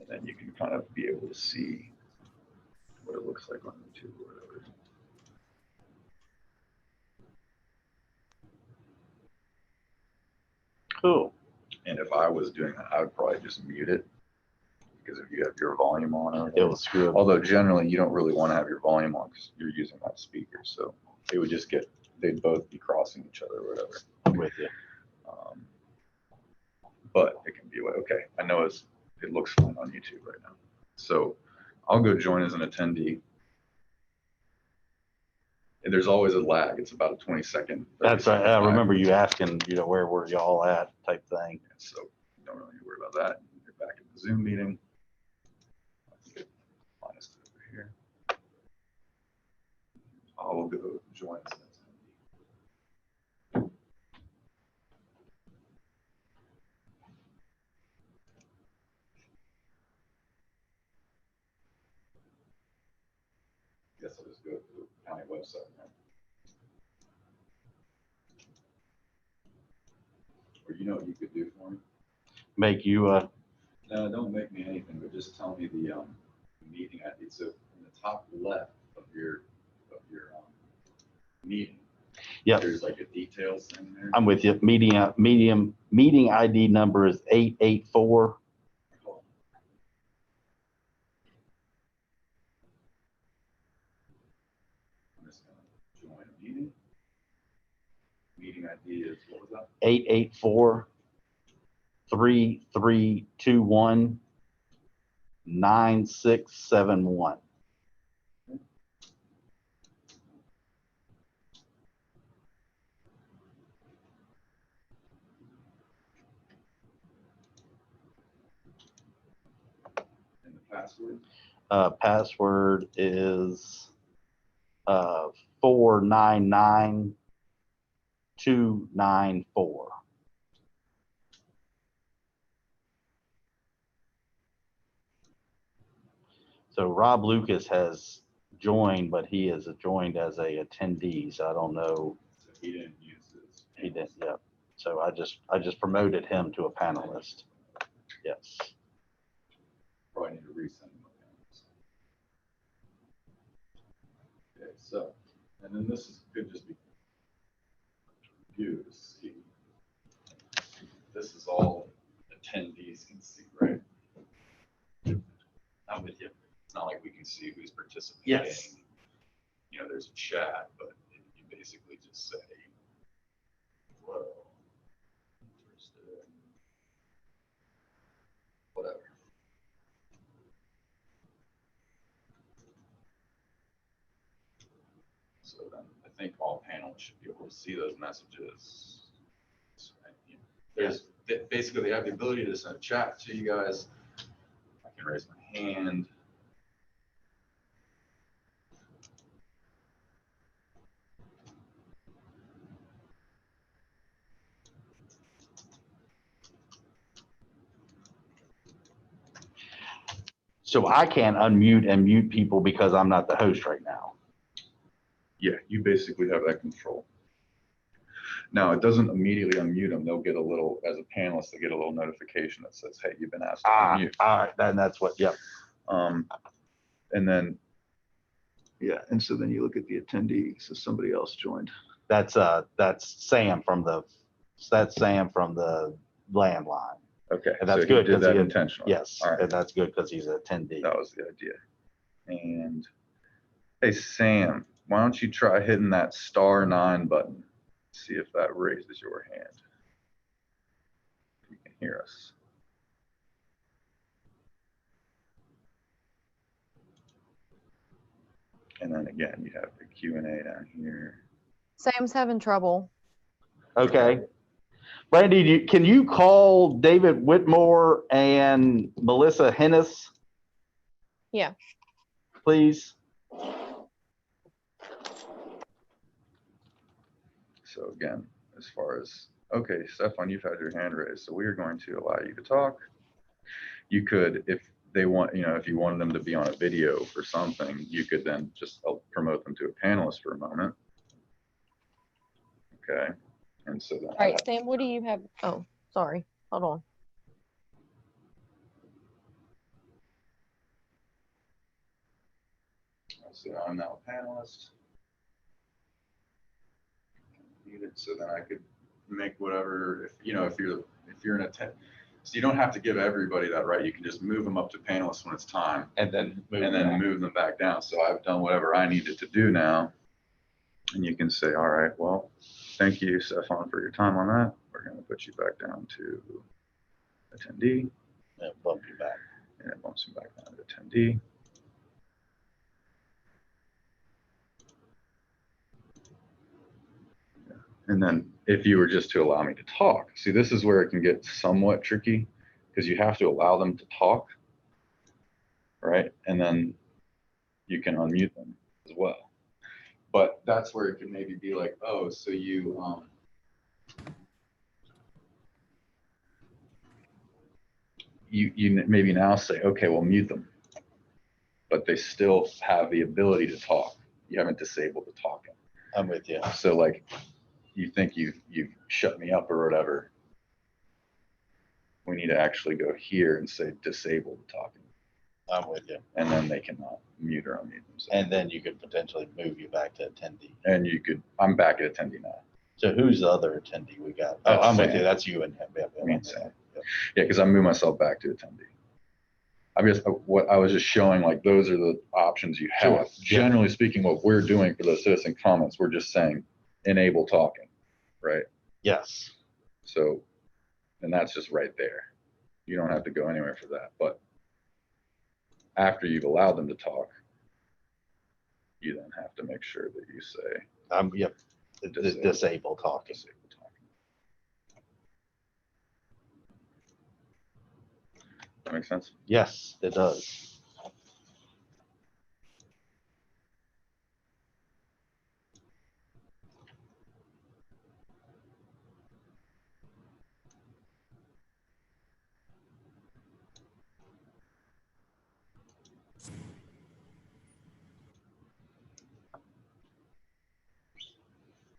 then you can kind of be able to see what it looks like on YouTube or whatever. Cool. And if I was doing that, I would probably just mute it, because if you have your volume on, or It will screw up. although generally you don't really want to have your volume on because you're using that speaker, so it would just get, they'd both be crossing each other or whatever. I'm with you. But it can be like, okay, I know it looks fine on YouTube right now. So I'll go join as an attendee. And there's always a lag. It's about a 20-second. That's right. I remember you asking, you know, where were y'all at type thing. So you don't really need to worry about that. You're back in the Zoom meeting. Minus over here. I'll go join as an attendee. Guess I'll just go to the county website now. Or you know what you could do for me? Make you No, don't make me anything, but just tell me the meeting ID. So in the top left of your meeting, Yep. there's like a details thing there. I'm with you. Meeting ID number is 884. I'm just gonna join a meeting. Meeting ID is, what was that? 884 3321 9671. And the password? Password is 499294. So Rob Lucas has joined, but he is joined as a attendee. So I don't know. So he didn't use this. He didn't. Yep. So I just promoted him to a panelist. Yes. Probably need to resend them. Okay, so, and then this could just be you to see. This is all attendees can see, right? I'm with you. It's not like we can see who's participating. Yes. You know, there's a chat, but you basically just say, hello, interested, whatever. So then I think all panelists should be able to see those messages. So, there's basically they have the ability to send a chat to you guys. I can raise my hand. So I can't unmute and mute people because I'm not the host right now. Yeah, you basically have that control. Now, it doesn't immediately unmute them. They'll get a little, as a panelist, they get a little notification that says, hey, you've been asked to unmute. All right, then that's what, yep. And then, yeah, and so then you look at the attendee, so somebody else joined. That's Sam from the landline. Okay, And that's so good he did that he, intentionally. Yes, all right. and that's good because he's an attendee. That was the idea. And hey, Sam, why don't you try hitting that *9 button? See if that raises your hand. You can hear us. And then again, you have the Q&A down here. Sam's having trouble. Okay. Brandy, can you call David Whitmore and Melissa Hennis? Yeah. Please. So again, as far as, okay, Stefan, you've had your hand raised, so we are going to allow you to talk. You could, if they want, you know, if you wanted them to be on a video for something, you could then just promote them to a panelist for a moment. Okay. And so then. All right, Sam, what do you have? Oh, sorry. Hold on. So I'm now a panelist. Muted, so then I could make whatever, if you're in a so you don't have to give everybody that right. You can just move them up to panelists when it's time, And then move them back down. So I've done whatever I needed to do now, and you can say, all right, well, thank you, Stefan, for your time on that. We're going to put you back down to attendee. and bump you back. And it bumps you back down to attendee. And then if you were just to allow me to talk, see, this is where it can get somewhat tricky because you have to allow them to talk, right? And then you can unmute them as well. But that's where it can maybe be like, oh, so you maybe now say, okay, well, mute them, but they still have the ability to talk. You haven't disabled the talking. I'm with you. So like, you think you've shut me up or whatever. We need to actually go here and say disable the talking. I'm with you. And then they cannot mute or unmute themselves. And then you could potentially move you back to attendee. And I'm back at attendee now. So who's the other attendee we got? Oh, That's I'm with Sam. you. That's you and him. Me and Sam. Yeah, because I moved myself back to attendee. I was just showing like those are the options you have. Sure. Generally speaking, what we're doing for the citizen comments, we're just saying enable talking, right? Yes. So, and that's just right there. You don't have to go anywhere for that. But after you've allowed them to talk, you then have to make sure that you say Yep. Disable talking. disable talking. That makes sense? Yes, it does.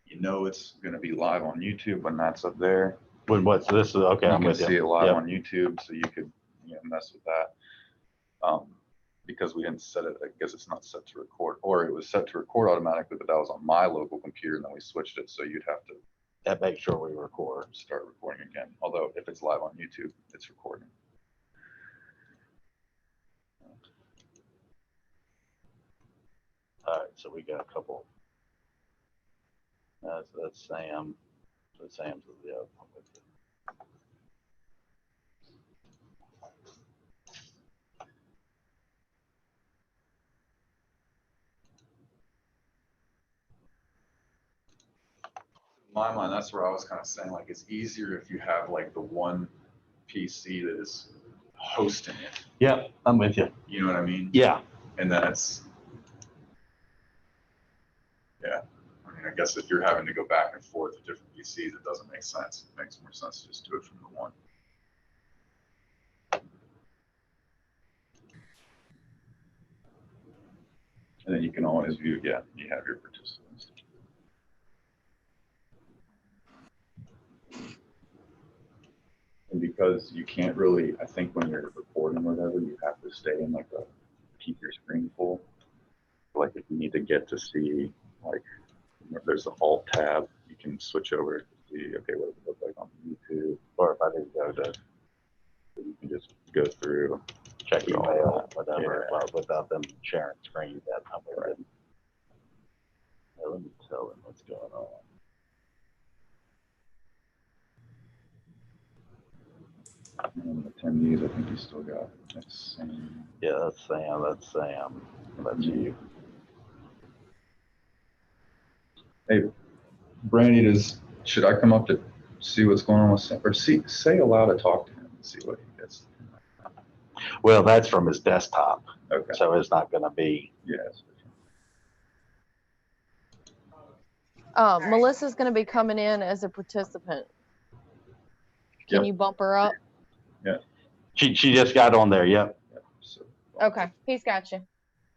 You know it's going to be live on YouTube when that's up there. What's this? Okay, You I'm can with you. see it live Yep. on YouTube, so you could mess with that. Because we didn't set it, I guess it's not set to record, or it was set to record automatically, but that was on my local computer, and then we switched it, so you'd have to That makes sure we record. start recording again. Although if it's live on YouTube, it's recording. All right, so we got a couple. That's Sam. So Sam's the other one with you. In my mind, that's where I was kind of saying, like, it's easier if you have like the one PC that is hosting it. Yeah, I'm with you. You know what I mean? Yeah. And then it's, yeah. I mean, I guess if you're having to go back and forth to different PCs, it doesn't make sense. It makes more sense to just do it from the one. And then you can always view, yeah, you have your participants. And because you can't really, I think when you're recording or whatever, you have to stay in like keep your screen full. Like if you need to get to see, like, there's the alt tab, you can switch over to see, okay, what does it look like on YouTube? Or if I didn't go to, you can just go through, Check all email, that. whatever, Yeah. without them sharing screen. That I'm with Right. them. Yeah, let me tell them what's going on. And attendees, I think you still got, that's Sam. Yeah, that's Sam. That's Sam. That's you. Hey, Brandy, should I come up to see what's going on with Sam? Or say allow to talk to him and see what he gets. Well, that's from his desktop, Okay. so it's not going to be. Yes. Melissa's going to be coming in as a participant. Can Yep. you bump her up? She just got on there. Yep. So, Okay, he's got you.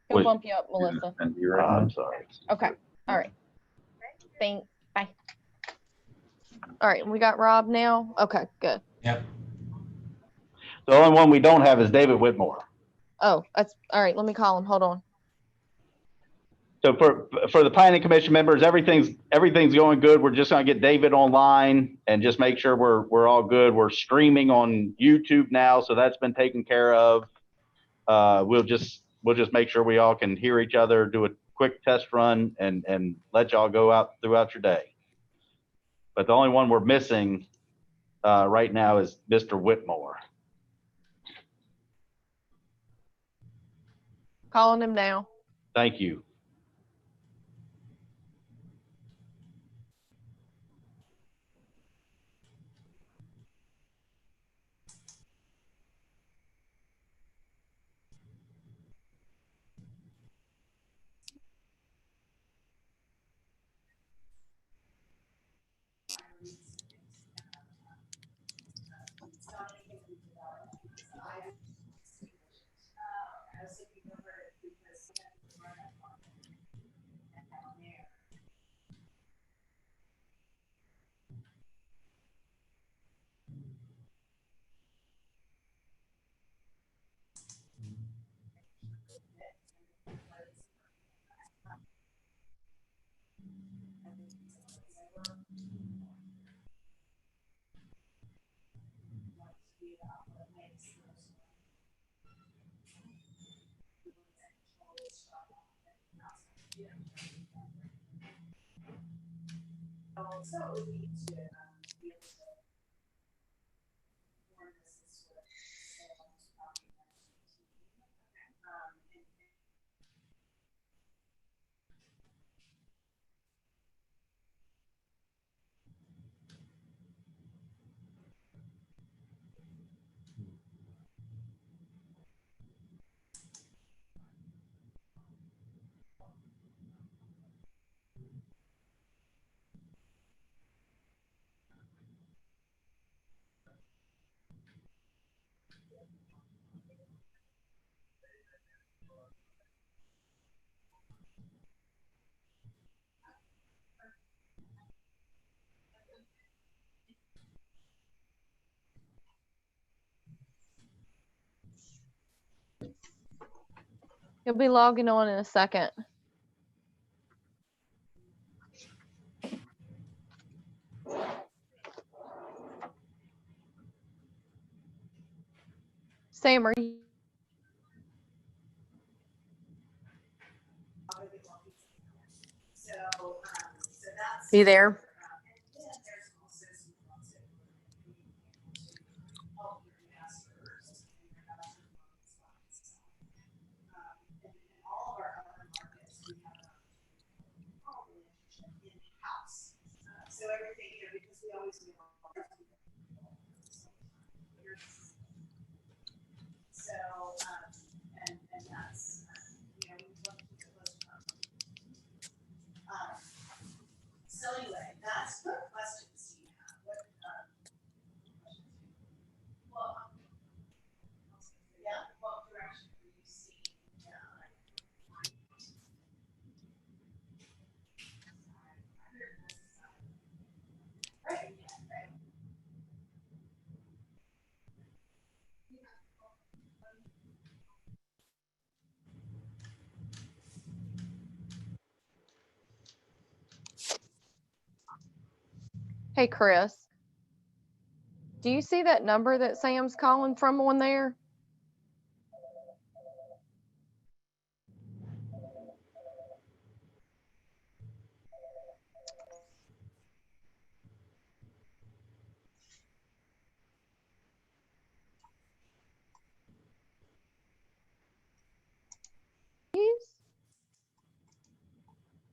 He'll Wait. bump you up, Melissa. And you right I'm now? sorry. Okay, all right. Thanks. Bye. All right, we got Rob now. Okay, good. Yep. The only one we don't have is David Whitmore. Oh, that's all right. Let me call him. Hold on. So for the planning commission members, everything's going good. We're just gonna get David online and just make sure we're all good. We're streaming on YouTube now, so that's been taken care of. We'll just make sure we all can hear each other, do a quick test run, and let y'all go out throughout your day. But the only one we're missing right now is Mr. Whitmore. Calling him now. Thank you. He'll be logging on in a second. Sam, are you? You there? Hey, Chris. Do you see that number that Sam's calling from on there?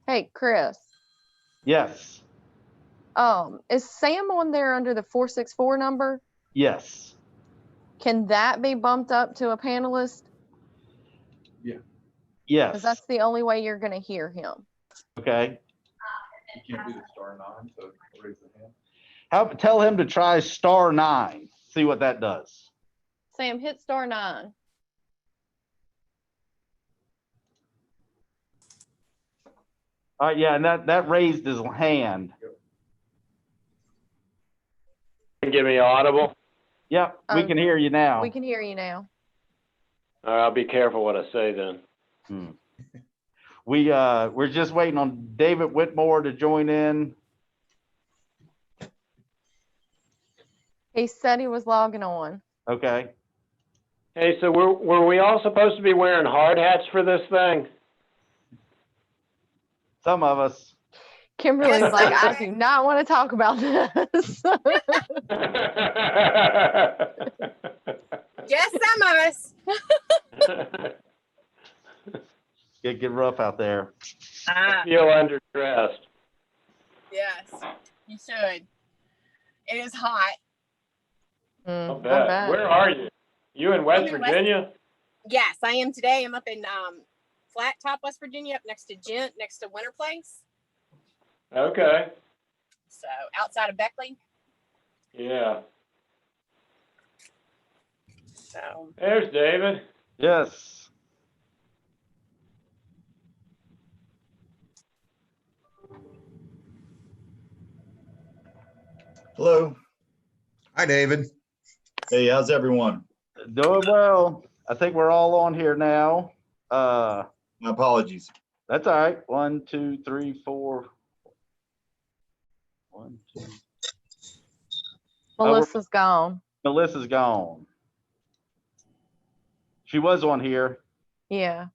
Hey, Chris. Yes. Is Sam on there under the 464 number? Yes. Can that be bumped up to a panelist? Yeah. Yes. Because that's the only way you're going to hear him. Okay. You can't do the *9, so raise the hand. Tell him to try *9. See what that does. Sam, hit *9. All right, yeah, and that raised his hand. Get me audible? Yep, we can hear you now. We can hear you now. All right, I'll be careful what I say then. We're just waiting on David Whitmore to join in. He said he was logging on. Okay. Hey, so were we all supposed to be wearing hard hats for this thing? Some of us. Kimberly's Yes, like, I okay. do not want to talk about this. Just some of us. Get rough out there. Feel underdressed. Yes, you should. It is hot. I'll I bet. bet. Where are you? You in West I'm in West- Virginia? Yes, I am today. I'm up in Flat Top, West Virginia, up next to Gent, next to Winter Place. Okay. So outside of Beckley. Yeah. So There's David. Yes. Hello. Hi, David. Hey, how's everyone? Doing well. I think we're all on here now. My apologies. That's all right. 1, 2, 3, 4. 1, 2. Melissa's gone. Melissa's gone. She was on here. Yeah.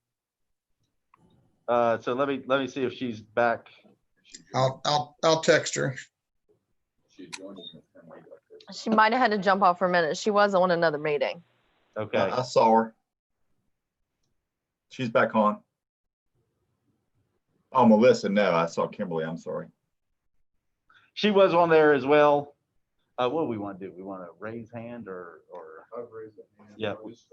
So let me see if she's back. I'll text her. She joined us in the 10 week update. She might have had to jump off for a minute. She was on another meeting. Okay. I saw her. She's back on. Oh, Melissa, no, I saw Kimberly. I'm sorry. She was on there as well. What do we want to do? We want to raise hand or I've raised a hand. Yeah. I was just,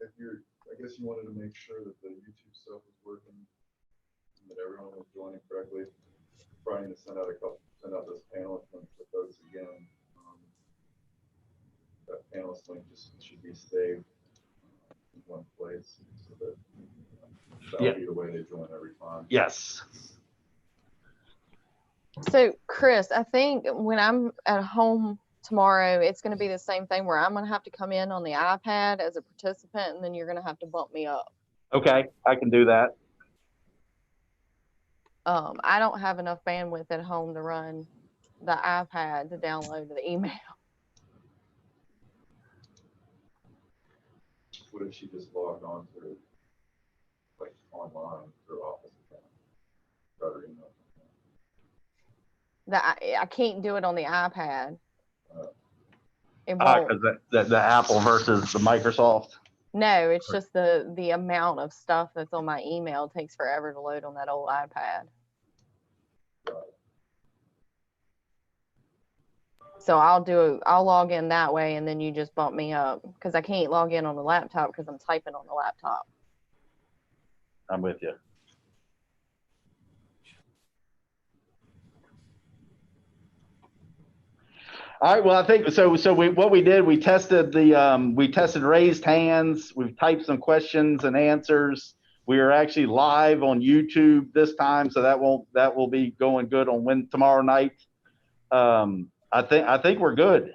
if you're, I guess you wanted to make sure that the YouTube stuff was working, and that everyone was joining correctly. Probably need to send out this panelist link to folks again. That panelist link just should be saved in one place so that that'll be the way they join every time. yes. So, Chris, I think when I'm at home tomorrow, it's going to be the same thing where I'm going to have to come in on the iPad as a participant, and then you're going to have to bump me up. Okay, I can do that. I don't have enough bandwidth at home to run the iPad to download the email. What if she just logged on to, like, online through Office account? Got her email. I can't do it on the iPad. It Because won't. the Apple versus the Microsoft. No, it's just the amount of stuff that's on my email takes forever to load on that old iPad. So I'll log in that way, and then you just bump me up because I can't log in on the laptop because I'm typing on the laptop. I'm with you. All right. Well, I think so. So what we did, we tested raised hands. We've typed some questions and answers. We are actually live on YouTube this time, so that will be going good on tomorrow night. I think we're good.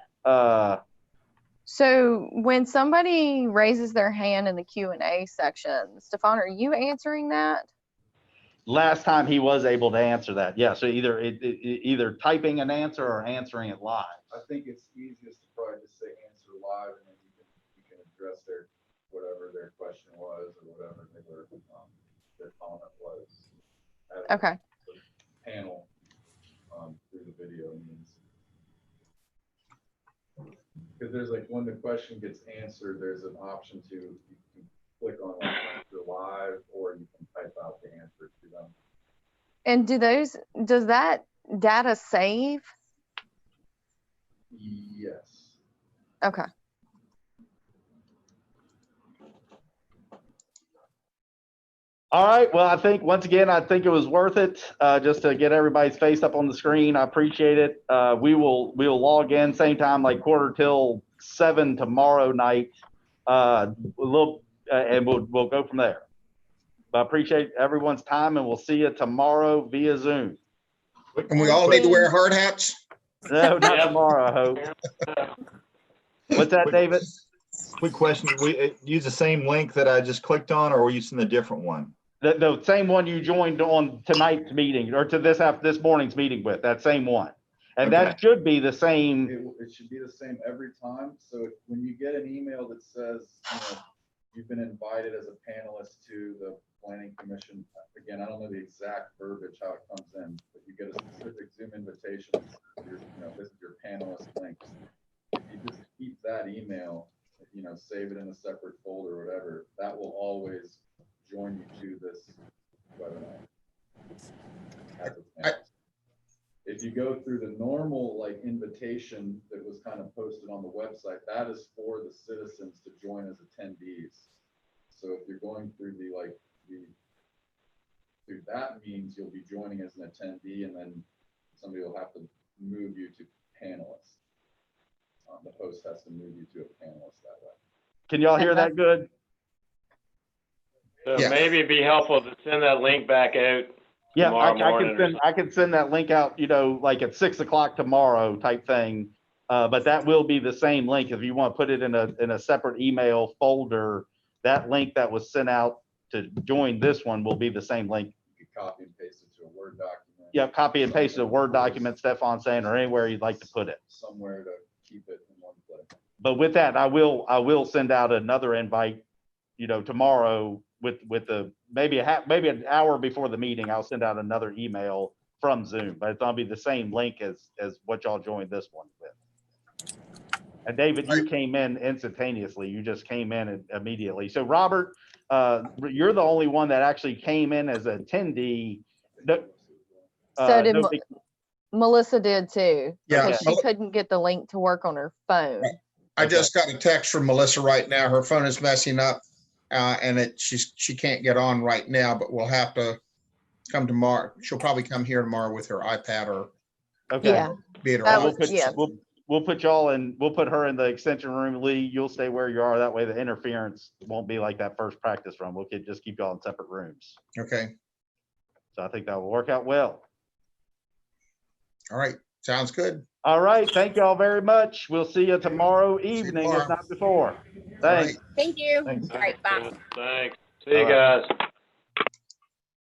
So when somebody raises their hand in the Q&A section, Stefan, are you answering that? Last time he was able to answer that. Yeah. So either typing an answer or answering it live. I think it's easiest to probably just say answer live, and then you can address whatever their question was or whatever their comment was. Okay. The panel through the video means. Because there's like when the question gets answered, there's an option to you can click on like answer live, or you can type out the answer to them. And does that data save? Yes. Okay. All right. Well, I think once again, I think it was worth it just to get everybody's face up on the screen. I appreciate it. We'll log in same time, like 6:45 tomorrow night. And we'll go from there. But I appreciate everyone's time, and we'll see you tomorrow via Zoom. And we all need to wear hard hats? No, not tomorrow, I hope. What's that, David? Quick question. We use the same link that I just clicked on, or are we using a different one? The same one you joined on tonight's meeting or to this morning's meeting with, that same one. And that Okay. should be the same. It should be the same every time. So when you get an email that says, you've been invited as a panelist to the planning commission, again, I don't know the exact verbiage, how it comes in, but you get a specific Zoom invitation, this is your panelist link. If you just keep that email, save it in a separate folder or whatever, that will always join you to this webinar. As a panelist. If you go through the normal invitation that was kind of posted on the website, that is for the citizens to join as attendees. So if you're going through through that means you'll be joining as an attendee, and then somebody will have to move you to panelist. The host has to move you to a panelist that way. Can y'all hear that good? So Yeah. maybe it'd be helpful to send that link back out. Yeah, Tomorrow morning I can send that link out, like at 6 o'clock tomorrow type thing. But that will be the same link. If you want to put it in a separate email folder, that link that was sent out to join this one will be the same link. You can copy and paste it to a Word document. Yeah, copy and paste a Word document, Stefan's saying, or anywhere you'd like to put it. Somewhere to keep it in one place. But with that, I will send out another invite, tomorrow with the maybe an hour before the meeting. I'll send out another email from Zoom, but it's gonna be the same link as what y'all joined this one with. And David, you came in instantaneously. You just came in immediately. So Robert, you're the only one that actually came in as an attendee. So did nobody- Melissa did too. Yeah, Because she couldn't get the link to work on her phone. I just got a text from Melissa right now. Her phone is messing up. And she can't get on right now, but we'll have to come tomorrow. She'll probably come here tomorrow with her iPad or Okay. Yeah. be at her That We'll was- office. put, yeah. we'll put y'all in, we'll put her in the extension room. Lee, you'll stay where you are. That way the interference won't be like that first practice run. We'll just keep y'all in separate rooms. Okay. So I think that will work out well. All right. Sounds good. All right. Thank y'all very much. We'll see you tomorrow evening, if tomorrow. not before. All right. Thanks. Thank you. Thanks. All right, bye. Thanks. See you All right. guys.